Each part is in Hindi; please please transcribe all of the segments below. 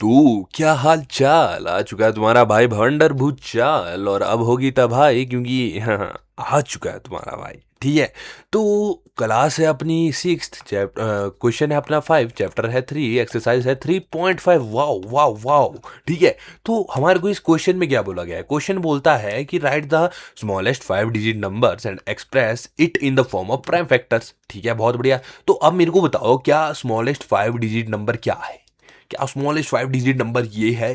तो क्या हाल चाल। आ चुका है तुम्हारा भाई भवंडर भूचाल और अब होगी तबाही क्योंकि आ चुका है तुम्हारा भाई। ठीक है। तो क्लास है अपनी सिक्स्थ चैप्टर, क्वेश्चन है अपना 5, चैप्टर है 3, एक्सरसाइज है 3.5। Wow wow wow. ठीक है। तो हमारे को इस क्वेश्चन में क्या बोला गया है? क्वेश्चन बोलता है कि right the smallest 5 digit numbers and express it in the form of prime factors. ठीक है, बहुत बढ़िया। तो अब मेरे को बताओ, क्या स्मॉलेस्ट 5 डिजिट नंबर क्या है? क्या स्मॉलेस्ट 5 डिजिट नंबर ये है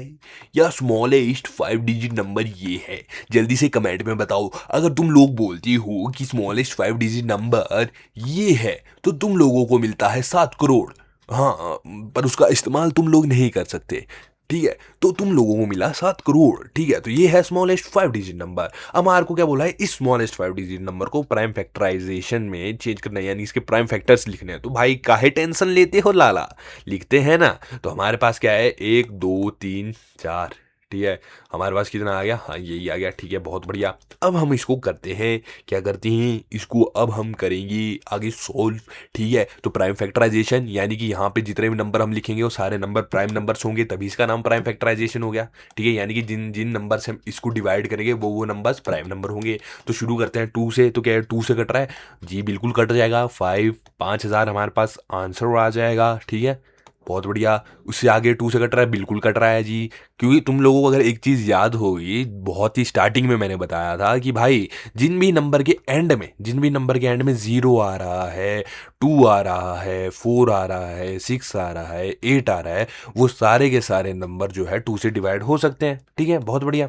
या स्मॉलेस्ट 5 डिजिट नंबर ये है? जल्दी से कमेंट में बताओ। अगर तुम लोग बोलती हो कि स्मॉलेस्ट 5 डिजिट नंबर ये है तो तुम लोगों को मिलता है 7 करोड़। हाँ, पर उसका इस्तेमाल तुम लोग नहीं कर सकते। ठीक है, तो तुम लोगों को मिला 7 करोड़। ठीक है, तो ये है स्मॉलेस्ट 5 डिजिट नंबर। अब हमारे को क्या बोला है? इस स्मॉलेस्ट 5 डिजिट नंबर को प्राइम फैक्टराइजेशन में चेंज करना है, यानी इसके प्राइम फैक्टर्स लिखने हैं। तो भाई काहे टेंशन लेते हो लाला, लिखते हैं ना। तो हमारे पास क्या है? 1 2 3 4। ठीक है, हमारे पास कितना आ गया? हाँ, यही आ गया। ठीक है, बहुत बढ़िया। अब हम इसको करते हैं, क्या करते हैं इसको? अब हम करेंगे आगे सोल्व। ठीक है, तो प्राइम फैक्टराइजेशन यानी कि यहाँ पे जितने भी नंबर हम लिखेंगे वो सारे नंबर प्राइम नंबर्स होंगे, तभी इसका नाम प्राइम फैक्टराइजेशन हो गया। ठीक है, यानी कि जिन जिन नंबर से हम इसको डिवाइड करेंगे वो नंबर्स प्राइम नंबर होंगे। तो शुरू करते हैं 2 से। तो क्या है, 2 से कट रहा है? जी बिल्कुल कट जाएगा। 5000 हमारे पास आंसर आ जाएगा। ठीक है, बहुत बढ़िया। उससे आगे 2 से कट रहा है? बिल्कुल कट रहा है जी। क्योंकि तुम लोगों को अगर एक चीज़ याद होगी, बहुत ही स्टार्टिंग में मैंने बताया था कि भाई जिन भी नंबर के एंड में 0 आ रहा है, 2 आ रहा है, 4 आ रहा है, 6 आ रहा है, 8 आ रहा है, वो सारे के सारे नंबर जो है 2 से डिवाइड हो सकते हैं। ठीक है, बहुत बढ़िया।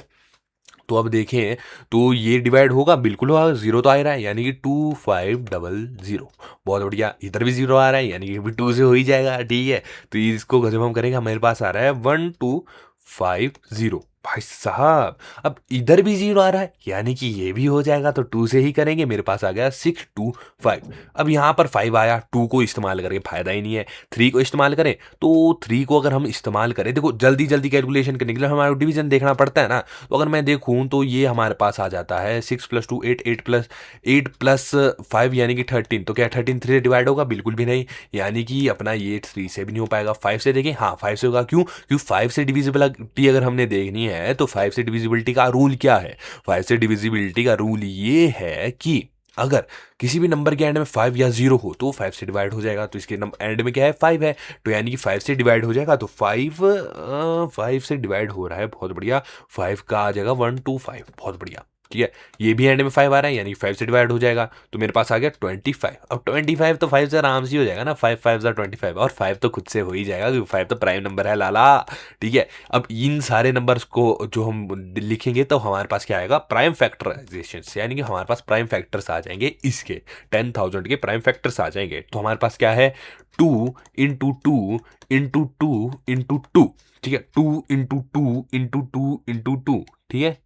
तो अब देखें, तो ये डिवाइड होगा, बिल्कुल होगा। 0 तो आ ही रहा है, यानी कि 2500। बहुत बढ़िया। इधर भी 0 आ रहा है, यानी कि भी 2 से हो ही जाएगा। ठीक है, तो इसको जब हम करेंगे हमारे पास आ रहा है 1250। भाई साहब, अब इधर भी 0 आ रहा है, यानी कि ये भी हो जाएगा। तो 2 से ही करेंगे, मेरे पास आ गया 625। अब यहाँ पर 5 आया, 2 को इस्तेमाल करके फायदा ही नहीं है। 3 को इस्तेमाल करें, तो 3 को अगर हम इस्तेमाल करें, देखो जल्दी जल्दी कैलकुलेशन करने के लिए हमारा डिवीजन देखना पड़ता है ना। तो अगर मैं देखूं तो ये हमारे पास आ जाता है 6 + 2 8, 8 + 5 यानी कि 13। तो क्या 13 3 से डिवाइड होगा? बिल्कुल भी नहीं, यानी कि अपना ये 3 से भी नहीं हो पाएगा। 5 से देखें, हाँ 5 से होगा। क्यों? क्योंकि 5 से डिविजिबिलिटी अगर हमने देखनी है तो 5 से डिविजिबिलिटी का रूल क्या है? 5 से डिविजिबिलिटी का रूल ये है कि अगर किसी भी नंबर के एंड में 5 या 0 हो तो 5 से डिवाइड हो जाएगा। तो इसके एंड में क्या है? 5 है, तो यानी कि 5 से डिवाइड हो जाएगा। तो 5 से डिवाइड हो रहा है, बहुत बढ़िया। 5 का आ जाएगा 125, बहुत बढ़िया। ठीक है, ये भी एंड में 5 आ रहा है, यानी 5 से डिवाइड हो जाएगा। तो मेरे पास आ गया 25। अब 25 तो 5 से आराम से हो जाएगा ना। 5 5 25, और 5 तो खुद से हो ही जाएगा क्योंकि 5 तो प्राइम नंबर है लाला। ठीक है, अब इन सारे नंबर्स को जो हम लिखेंगे तो हमारे पास क्या आएगा? प्राइम फैक्टराइजेशन से, यानी कि हमारे पास प्राइम फैक्टर्स आ जाएंगे इसके 10,000 के प्राइम फैक्टर्स आ जाएंगे। तो हमारे पास क्या है? 2 × 2 × 2 × 2। ठीक है, 2 × 2 × 2 × 2। ठीक है,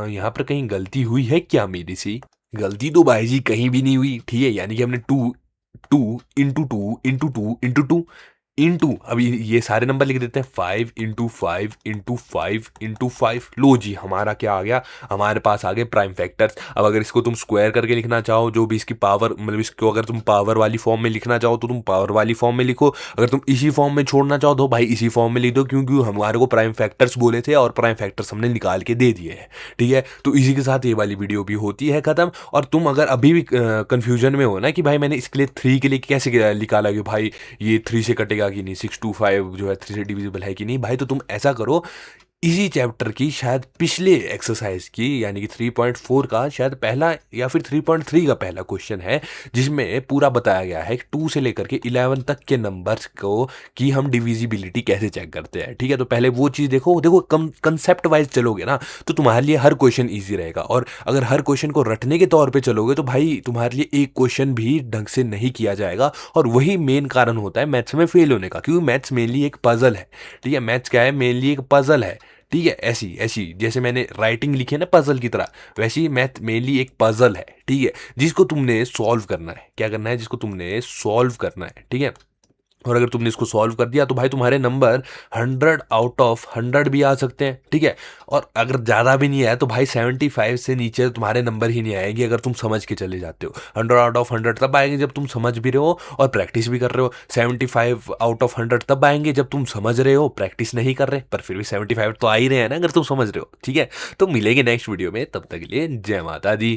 यहाँ पर कहीं गलती हुई है क्या मेरी सी? गलती तो भाई जी कहीं भी नहीं हुई। ठीक है, यानी कि हमने 2 × 2 × 2 × 2 अभी ये सारे नंबर लिख देते हैं। 5 × 5 × 5 × 5। लो जी, हमारा क्या आ गया? हमारे पास आ गए प्राइम फैक्टर्स। अब अगर इसको तुम स्क्वायर करके लिखना चाहो, जो भी इसकी पावर, मतलब इसको अगर तुम पावर वाली फॉर्म में लिखना चाहो तो तुम पावर वाली फॉर्म में लिखो। अगर तुम इसी फॉर्म में छोड़ना चाहो तो भाई इसी फॉर्म में लिख दो, क्योंकि हमारे को प्राइम फैक्टर्स बोले थे और प्राइम फैक्टर्स हमने निकाल के दे दिए हैं। ठीक है, तो इसी के साथ ये वाली वीडियो भी होती है खत्म। और तुम अगर अभी भी कंफ्यूजन में हो ना कि भाई मैंने इसके लिए 3 के लिए कैसे निकाला कि भाई ये 3 से कटेगा कि नहीं, 625 जो है 3 से डिविजिबल है कि नहीं, भाई तो तुम ऐसा करो, इसी चैप्टर की शायद पिछले एक्सरसाइज की, यानी कि 3.4 का शायद पहला या फिर 3.3 का पहला क्वेश्चन है, जिसमें पूरा बताया गया है 2 से लेकर के 11 तक के नंबर्स को कि हम डिविजिबिलिटी कैसे चेक करते हैं। ठीक है, तो पहले वो चीज़ देखो। देखो कंसेप्ट वाइज चलोगे ना तो तुम्हारे लिए हर क्वेश्चन ईजी रहेगा, और अगर हर क्वेश्चन को रटने के तौर पर चलोगे तो भाई तुम्हारे लिए एक क्वेश्चन भी ढंग से नहीं किया जाएगा। और वही मेन कारण होता है मैथ्स में फेल होने का, क्योंकि मैथ्स मेनली एक पजल है। ठीक है, मैथ्स क्या है? मेनली एक पजल है। ठीक है, ऐसी ऐसी जैसे मैंने राइटिंग लिखी है ना पजल की तरह, वैसे ही मैथ मेनली एक पजल है। ठीक है, जिसको तुमने सॉल्व करना है। क्या करना है? जिसको तुमने सॉल्व करना है। ठीक है, और अगर तुमने इसको सॉल्व कर दिया तो भाई तुम्हारे नंबर 100 आउट ऑफ 100 भी आ सकते हैं, ठीक है। और अगर ज़्यादा भी नहीं आया तो भाई 75 से नीचे तुम्हारे नंबर ही नहीं आएंगे अगर तुम समझ के चले जाते हो। 100 आउट ऑफ 100 तब आएंगे जब तुम समझ भी रहे हो और प्रैक्टिस भी कर रहे हो। 75 आउट ऑफ 100 तब आएंगे जब तुम समझ रहे हो, प्रैक्टिस नहीं कर रहे, पर फिर भी 75 तो आ ही रहे हैं ना अगर तुम समझ रहे हो, ठीक है। तो मिलेंगे नेक्स्ट वीडियो में, तब तक के लिए जय माता दी।